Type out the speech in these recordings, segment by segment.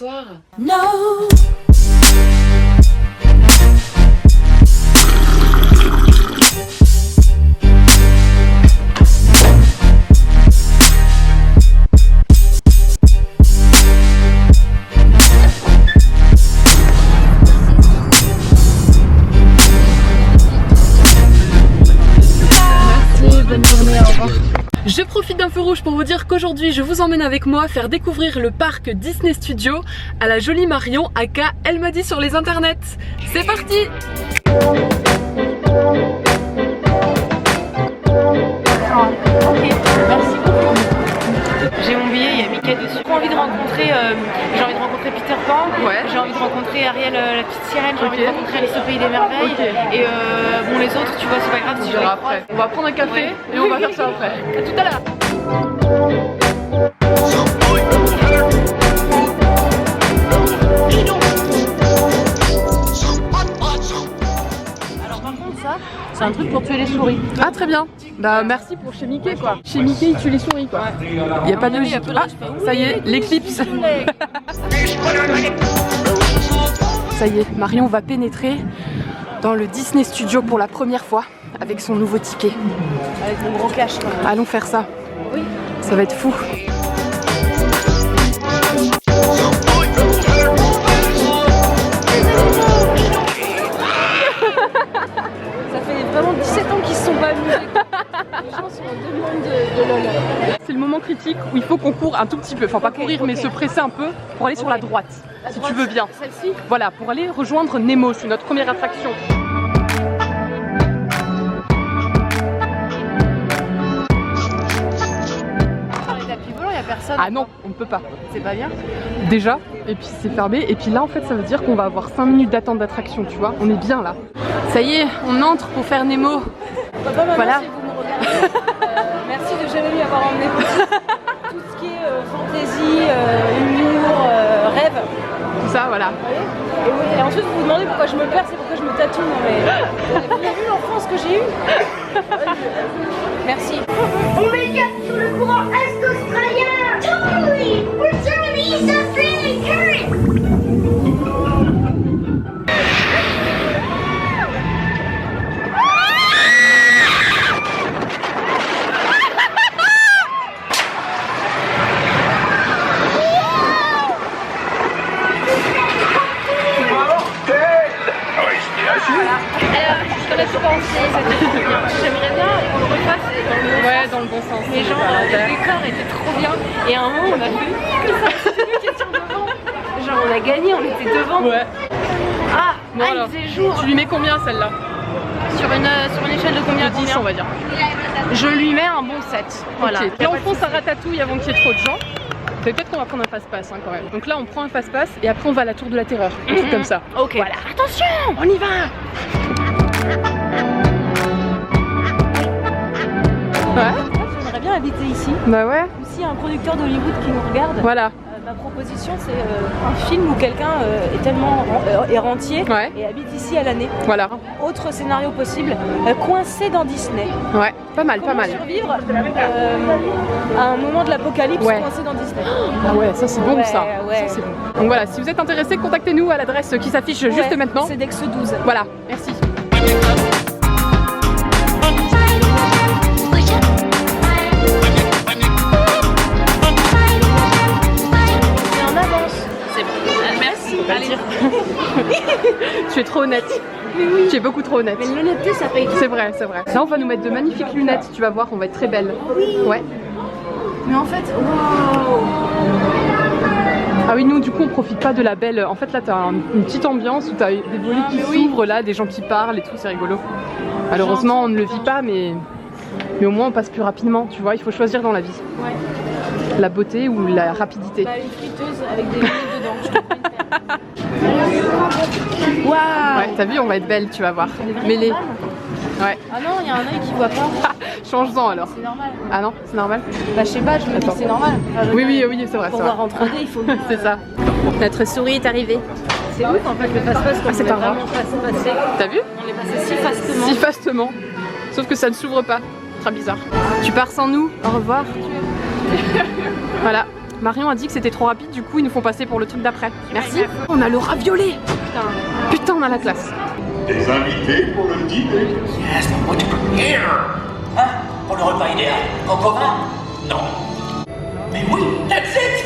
Bonsoir. No. Je profite d'un feu rouge pour vous dire qu'aujourd'hui je vous emmène avec moi faire découvrir le parc Disney Studios à la jolie Marion aka Elle m'a dit sur les internets. C'est parti. Merci beaucoup. J'ai mon billet, il y a Mickey dessus. J'ai envie de rencontrer, Peter Pan. Ouais. J'ai envie de rencontrer Ariel, la petite sirène. J'ai envie de rencontrer Alice au pays des merveilles. Et bon, les autres, tu vois, c'est pas grave si je les croise. On va prendre un café et on va faire ça après. À tout à l'heure. Alors par contre ça, c'est un truc pour tuer les souris. Ah très bien. Bah merci pour chez Mickey quoi. Chez Mickey il tue les souris quoi. Il y a pas de logique. Ah ça y est, l'éclipse. Ça y est, Marion va pénétrer dans le Disney Studio pour la première fois avec son nouveau ticket. Avec mon gros cash. Allons faire ça. Oui. Ça va être fou. Ça fait vraiment 17 ans qu'ils se sont pas amusés. Les gens sont en demande de LOL. C'est le moment critique où il faut qu'on court un tout petit peu. Enfin pas courir mais se presser un peu pour aller sur la droite. Si tu veux bien. Celle-ci. Voilà, pour aller rejoindre Nemo, c'est notre première attraction. Les tapis volants, il n'y a personne. Ah non, on ne peut pas. C'est pas bien. Déjà, et puis c'est fermé. Et puis là, en fait, ça veut dire qu'on va avoir 5 minutes d'attente d'attraction, tu vois. On est bien là. Ça y est, on entre pour faire Nemo. Papa, maman, Voilà. si vous me regardez, merci de jamais m'y avoir emmené. Tout ce qui est fantaisie, humour, rêve. Tout ça, voilà. Et ensuite vous vous demandez pourquoi je me perds, c'est pourquoi je me tatoue. Non mais vous avez vu l'enfance que j'ai eue. Merci. On m'égare sur le courant est australien. Totally! We're turning the east Australian current. Je te laisse penser, c'était trop bien. J'aimerais bien qu'on le refasse Dans le bon sens. mais genre le décor était trop bien. Et à un moment on a fait que ça, c'était une question devant. Genre on a gagné, on était devant. Ouais. Ah, Bon, il alors, faisait jour. Tu lui mets combien celle-là? Sur une échelle de combien? 10 on va dire. Je lui mets un bon 7. Voilà. Ok. Là on fonce à Ratatouille avant qu'il y ait trop de gens. Mais peut-être qu'on va prendre un fast-pass quand même. Donc là on prend un fast-pass et après on va à la tour de la terreur. Un truc comme ça. Ok. Voilà. Attention, On y va. Ouais. j'aimerais bien habiter ici. Bah ouais. Ou s'il y a un producteur d'Hollywood qui nous regarde, Voilà. ma proposition c'est un film où quelqu'un est tellement est rentier Ouais. et habite ici à l'année. Voilà. Autre scénario possible, coincé dans Disney. Ouais. Pas mal, pas Comment mal. survivre à un moment de l'apocalypse Ouais. coincé dans Disney. Ah ouais, ça c'est bon Ouais, ça. ouais. Ça c'est bon. Donc voilà, si vous êtes intéressés, contactez-nous à l'adresse qui s'affiche juste Ouais, maintenant. C'est Dex 12. Voilà, merci. C'est en avance. C'est bon. Merci. Allez. Tu es trop honnête. Tu es beaucoup trop honnête. Mais l'honnêteté ça paye tout. C'est vrai, c'est vrai. Là, on va nous mettre de magnifiques lunettes, tu vas voir, on va être très belle. Ouais. Mais en fait, waouh. Ah oui, nous, du coup, on profite pas de la belle. En fait, là, t'as une petite ambiance où t'as des volets qui s'ouvrent, là, des gens qui parlent et tout, c'est rigolo. Malheureusement, on ne le vit pas, mais au moins, on passe plus rapidement, tu vois. Il faut choisir dans la vie. Ouais. La beauté ou la rapidité. Bah, une friteuse avec des lunettes dedans. Je te prends une paire. Waouh. Ouais, t'as vu, on va être belle, tu vas voir. Mêlée. Ouais. Ah non, il y a un œil qui voit pas. Change-en alors. C'est normal. Ah non, c'est normal. Bah je sais pas, je me dis Attends. que c'est normal. Enfin, Oui, oui, oui, c'est vrai, Pour c'est vrai. voir en 3D, il faut. C'est ça. Notre souris est arrivée. C'est ouf en fait le passe-passe comme c'est on est pas vraiment passé. T'as vu? On est passé si fastement. Si fastement. Sauf que ça ne s'ouvre pas. Très bizarre. Tu pars sans nous. Au revoir. Voilà. Marion a dit que c'était trop rapide, du coup ils nous font passer pour le truc d'après. Merci. On a le raviolet. Putain, on a la classe. Des invités pour le dîner? Yes, but what to prepare? Hein? Pour le repas idéal? Coco vin? Non. Mais oui, that's it!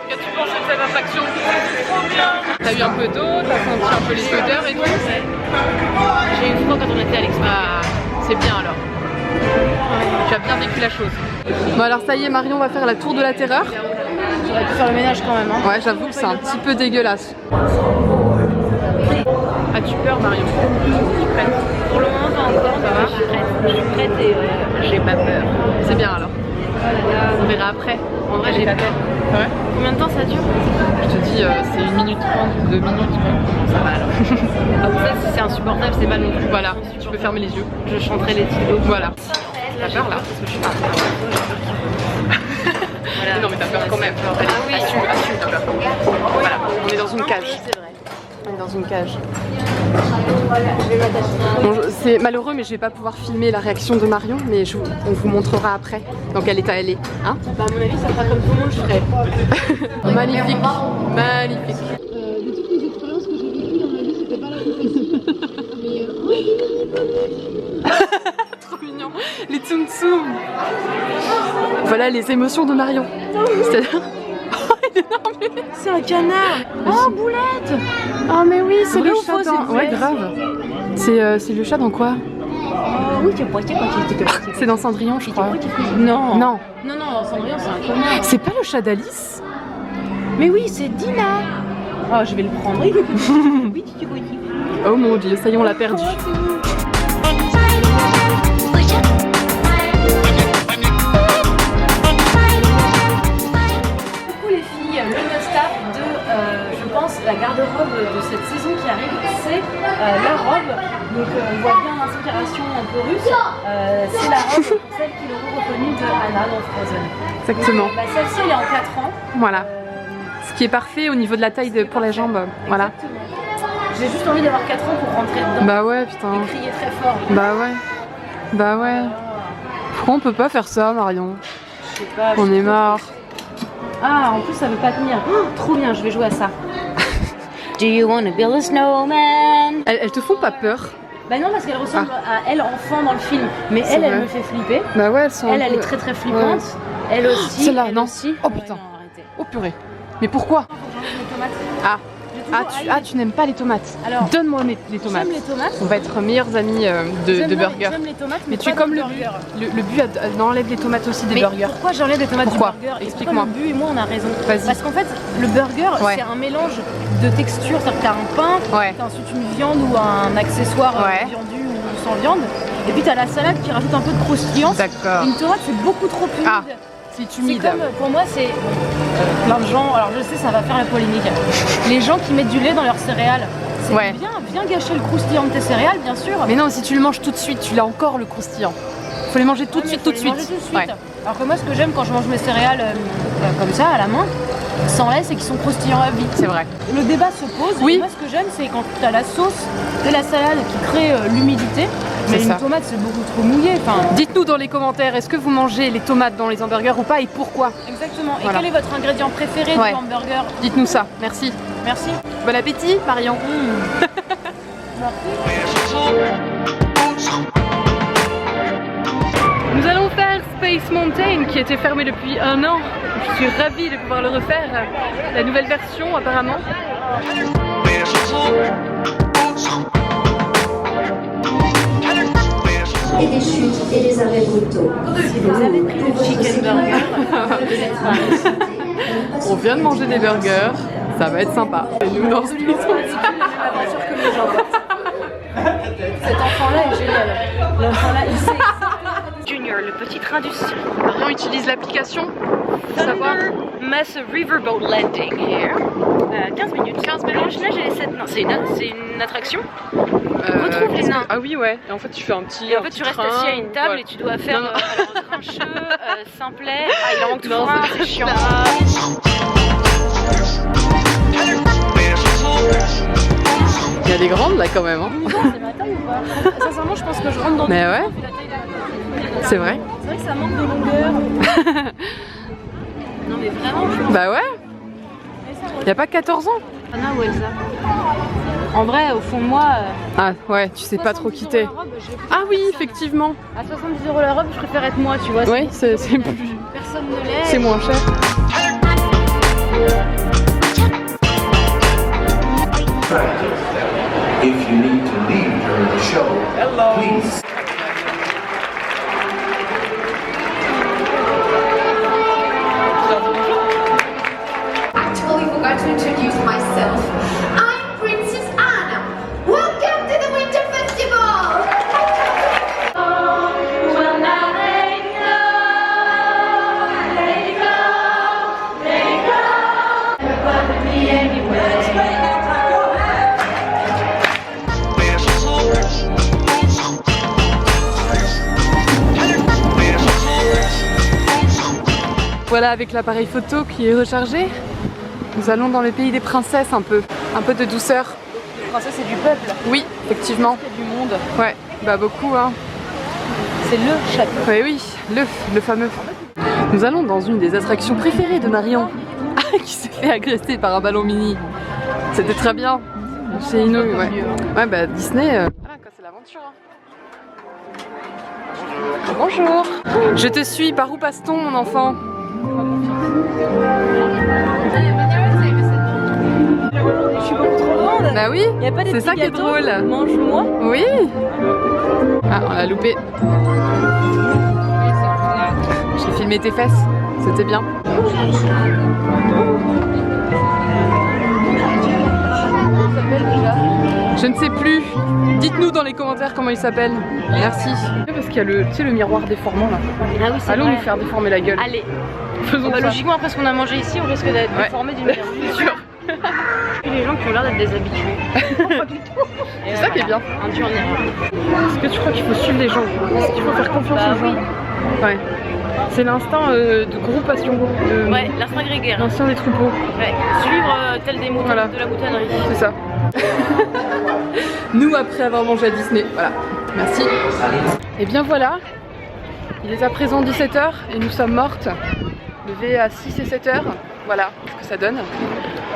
Qu'as-tu pensé de cette attraction? T'as eu un peu d'eau, t'as senti un peu les odeurs et tout? J'ai eu froid quand on était à l'expo. Ah, c'est bien alors. Tu as bien vécu la chose. Bon alors ça y est, Marion va faire la tour de la terreur. J'aurais pu faire le ménage quand même. Hein. Ouais, j'avoue que c'est un petit peu dégueulasse. As-tu peur, Marion? Je suis prête. Pour le moment, pas encore, ça va. Je suis prête. Je suis prête et j'ai pas peur. C'est bien alors. On verra après. En vrai, j'ai pas peur. Ouais. Combien de temps ça dure? Je te dis, c'est 1 minute 30, 2 minutes. Ça va alors. Après, si c'est insupportable, c'est pas non plus. Voilà, tu peux fermer les yeux. Je chanterai les titres. Voilà. T'as peur là? Parce que je suis pas. Voilà. Non mais t'as peur quand même. Ah oui. Assume ta peur. Voilà, on est dans une cage. C'est vrai. On est dans une cage. Je vais m'attacher. Bon, c'est malheureux mais je vais pas pouvoir filmer la réaction de Marion, mais on vous montrera après dans quel état elle est. Hein? Bah, à mon avis, ça fera comme tout le monde, je ferai. Magnifique, magnifique. De toutes les expériences que j'ai vécues dans ma vie, c'était pas la plus facile. Trop mignon, les tsum tsum. Voilà les émotions de Marion. C'est-à-dire... C'est un canard. Oh, Boulette. Oh mais oui, c'est Vrai le ou chat faux, dans... c'est Ouais, Boulette? grave. C'est le chat dans quoi? Oui, tu as pointé quand il était comme ça. C'est dans Cendrillon, je crois. Non. Non. Non, non, Cendrillon, c'est un canard. C'est pas le chat d'Alice? Mais oui, c'est Dina. Oh, je vais le prendre. Oui, Oh mon dieu, ça y est, on l'a perdu. Les filles, le must-have de, je pense, la garde-robe de cette saison qui arrive, c'est la robe. Donc on voit bien l'inspiration un peu russe. C'est la robe, celle qui l'auront reconnue de Anna dans Frozen. Exactement. Bah, celle-ci, elle est en 4 ans. Voilà. Ce qui est parfait au niveau de la taille pour les jambes. Voilà. Exactement. J'ai juste envie d'avoir 4 ans pour rentrer dedans Bah ouais, putain. et crier très fort. Bah ouais. Bah ouais. Pourquoi on peut pas faire ça, Marion? Je sais pas. On est marre. Ah, en plus, ça veut pas tenir. Oh, trop bien, je vais jouer à ça. Do you want to build a snowman? Elles te font pas peur? Bah non, parce qu'elle ressemble à elle enfant dans le film. Mais C'est elle vrai. me fait flipper. Bah ouais, elles sont. Elle, un elle peu- est très très flippante. Ouais. Elle aussi. Celle-là, elle non. aussi. Oh, putain. Ouais, non, arrêtez. Oh purée. Mais pourquoi? Ah. Tu n'aimes pas les tomates. Alors, Donne-moi les tomates. J'aime les tomates. On va être meilleures amies de burger. J'aime les tomates, Mais tu es pas comme dans le burger. but. Le but d'enlève les tomates aussi des Mais burgers. pourquoi j'enlève les tomates Pourquoi? du burger? Et Explique-moi. pourquoi le but et moi on a raison. Vas-y. Parce qu'en fait, le burger, Ouais. c'est un mélange de textures. C'est-à-dire que t'as un pain, Ouais. t'as ensuite une viande ou un accessoire Ouais. viandu ou sans viande. Et puis t'as la salade qui rajoute un peu de croustillant. D'accord. Une tomate, c'est beaucoup trop humide. Ah, c'est C'est humide. comme, pour moi, c'est plein de gens. Alors je sais, ça va faire la polémique. Les gens qui mettent du lait dans leurs céréales. C'est Ouais. bien gâcher le croustillant de tes céréales, bien sûr. Mais non, si tu le manges tout de suite, tu l'as encore le croustillant. Faut les manger tout de Ouais, suite, mais tout de faut les suite. manger tout de Ouais. suite. Alors que moi, ce que j'aime quand je mange mes céréales comme ça, à la main, sans lait, c'est qu'ils sont croustillants à vie. C'est vrai. Le débat se pose. Oui. Et moi, ce que j'aime, c'est quand tu as la sauce de la salade qui crée l'humidité. Mais C'est une ça. tomate, c'est beaucoup trop mouillé. Enfin, Dites-nous dans les commentaires, est-ce que vous mangez les tomates dans les hamburgers ou pas et pourquoi? exactement. Et Voilà. quel est votre ingrédient préféré Ouais. du hamburger? Dites-nous ça. Merci. Merci. Bon appétit, Marion. Nous allons faire Space Mountain qui était fermé depuis 1 an. Je suis ravie de pouvoir le refaire. La nouvelle version apparemment. Et des chutes et des arrêts brutaux. Si vous avez pris le chicken burger, On vient de manger des burgers. Ça va être sympa. Et nous dans Space Mountain. cet enfant-là est génial. L'enfant-là, il sait. Junior, le petit train du ciel. Marion utilise l'application pour savoir. Mass Riverboat Landing here. 15 minutes. 15 minutes. Blanche-Neige et les 7 nains. C'est une attraction. Retrouve les nains. Ah oui, ouais. Et en fait, tu fais un petit. Et en fait, tu restes assis à une table et tu dois faire Non, non. alors, grincheux, simplet. Ah, il en manque toujours Non, un, c'est- c'est chiant. Il y a Elle est grande là quand même. Hein. C'est ma taille ou pas? Sincèrement, je pense que je rentre dans Mais le ouais. C'est vrai. C'est vrai que ça manque de longueur. Non mais vraiment, je Bah ouais. Y a pas 14 ans. Anna ou Elsa? En vrai, au fond de moi... Ah ouais, tu sais pas trop quitter. Ah oui, effectivement. À 70 € la robe, je préfère être moi, tu vois. Oui, c'est plus... Personne ne l'est. C'est moins cher. If you need to leave during the show, please. I totally forgot to introduce myself. I'm Princess Anna. Welcome to the Winter Festival! Voilà, avec l'appareil photo qui est rechargé, nous allons dans le pays des princesses un peu de douceur. Les princesses, c'est du peuple. Oui, effectivement. C'est du monde. Ouais, bah beaucoup hein. C'est le château. Ouais, oui, le fameux. Nous allons dans une des attractions préférées de Marion, qui s'est fait agresser par un ballon mini. C'était très bien. Chez Ino, ouais. Ouais, bah Disney, voilà, quoi, c'est l'aventure. Hein. Bonjour. Je te suis, par où passe-t-on mon enfant? Je suis beaucoup trop grande. Bah oui, Y a pas des c'est ça petits qui est gâteaux? drôle. Mange-moi. Oui. Ah, on l'a loupé. J'ai filmé tes fesses, c'était bien. Je ne sais plus. Dites-nous dans les commentaires comment il s'appelle. Merci. Parce qu'il y a le, tu sais, le miroir déformant là. Ah oui, c'est Allons vrai. nous faire déformer la gueule. Allez. Faisons Bah, ça. logiquement, après ce qu'on a mangé ici, on risque d'être déformé d'une manière. C'est sûr. Et les gens qui ont l'air d'être des habitués. C'est ça qui est bien. Un dieu en erreur. Est-ce que tu crois qu'il faut suivre les gens? Est-ce qu'il faut faire confiance Bah aux gens? Ouais. C'est l'instinct de groupation. Ouais, l'instinct grégaire. L'instinct des troupeaux. Ouais. Suivre tel des moutons Voilà. de la moutonnerie. C'est ça. Nous après avoir mangé à Disney. Voilà. Merci. Et bien voilà. Il est à présent 17h et nous sommes mortes. Levé à 6 et 7h. Voilà ce que ça donne.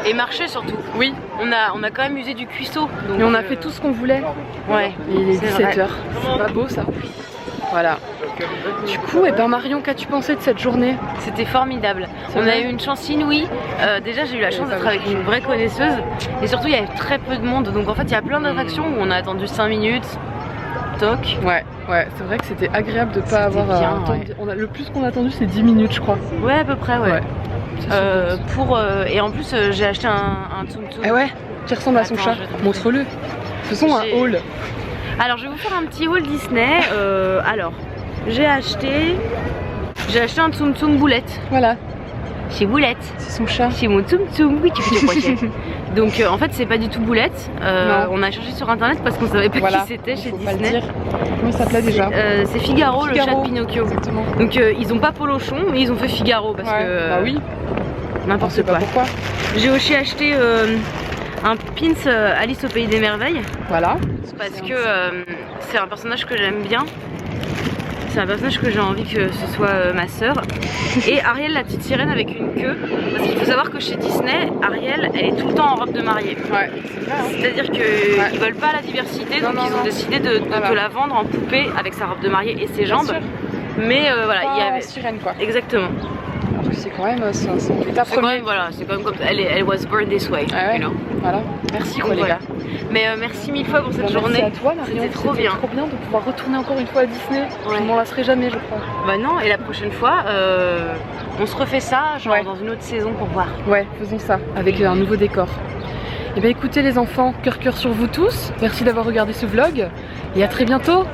Et marcher surtout. Oui. On a quand même usé du cuisseau. Donc, Et on a fait tout ce qu'on voulait. Ouais. Et il est C'est vrai. 17h. C'est pas beau ça. Voilà. Du coup, et ben Marion, qu'as-tu pensé de cette journée? C'était formidable. C'est On vrai. a eu une chance inouïe. Déjà, j'ai eu la chance d'être avec une vraie connaisseuse. Et surtout, il y avait très peu de monde. Donc en fait, il y a plein d'attractions où on a attendu 5 minutes. Toc. Ouais, c'est vrai que c'était agréable de pas C'était avoir bien, un temps ouais. le plus qu'on a attendu c'est 10 minutes je crois. Ouais, à peu près, ouais. Et en plus, j'ai acheté un Tsum Tsum. Eh ouais, qui ressemble à son Attends, chat. je vais te montrer. Montre-le. Faisons un J'ai- haul. Alors, je vais vous faire un petit haul Disney. Alors, j'ai acheté un Tsum Tsum Boulette. Voilà, Chez Boulette. c'est son chat. C'est mon Tsum Tsum. Oui, tu peux te crocher. Donc, en fait, c'est pas du tout Boulette. Non. On a cherché sur internet parce qu'on savait pas Voilà, qui c'était chez faut pas le Disney. dire. Comment il s'appelait déjà? C'est Figaro, le chat Figaro. de Pinocchio. Exactement. Donc, ils ont pas Polochon, mais ils ont fait Figaro parce Ouais, que. bah oui, on N'importe sait pas quoi. pourquoi. J'ai aussi acheté un pins Alice au Pays des Merveilles Voilà. parce que c'est un personnage que j'aime bien. C'est un personnage que j'ai envie que ce soit ma sœur. Et Ariel, la petite sirène avec une queue. Parce qu'il faut savoir que chez Disney, Ariel, elle est tout le temps en robe de mariée. Ouais, c'est vrai. Hein. C'est-à-dire qu'ils veulent pas la diversité, Non, donc non, ils ont non. décidé de Voilà. te la vendre en poupée avec sa robe de mariée et ses jambes. sûr. Mais voilà, il y Pas avait. sirène quoi. Exactement. Parce que c'est quand même son état C'est quand premier. même, voilà, c'est quand même comme elle was born this way, Ah ouais, you know. voilà. Merci quoi Donc, les voilà. gars. Mais merci mille fois pour cette Merci journée. à toi Marion. C'était trop bien. Trop bien de pouvoir retourner encore une fois à Disney. Ouais. Je m'en lasserai jamais je crois. Bah non, et la prochaine fois, on se refait ça, genre Ouais. dans une autre saison pour voir. Ouais, faisons ça, avec un nouveau décor. Et bien écoutez les enfants, cœur sur vous tous. Merci d'avoir regardé ce vlog. Et à très bientôt.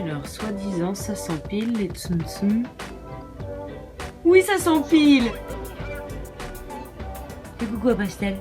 Alors, soi-disant, ça s'empile les Tsum Tsum. Oui, ça s'empile. Et coucou à Pastel.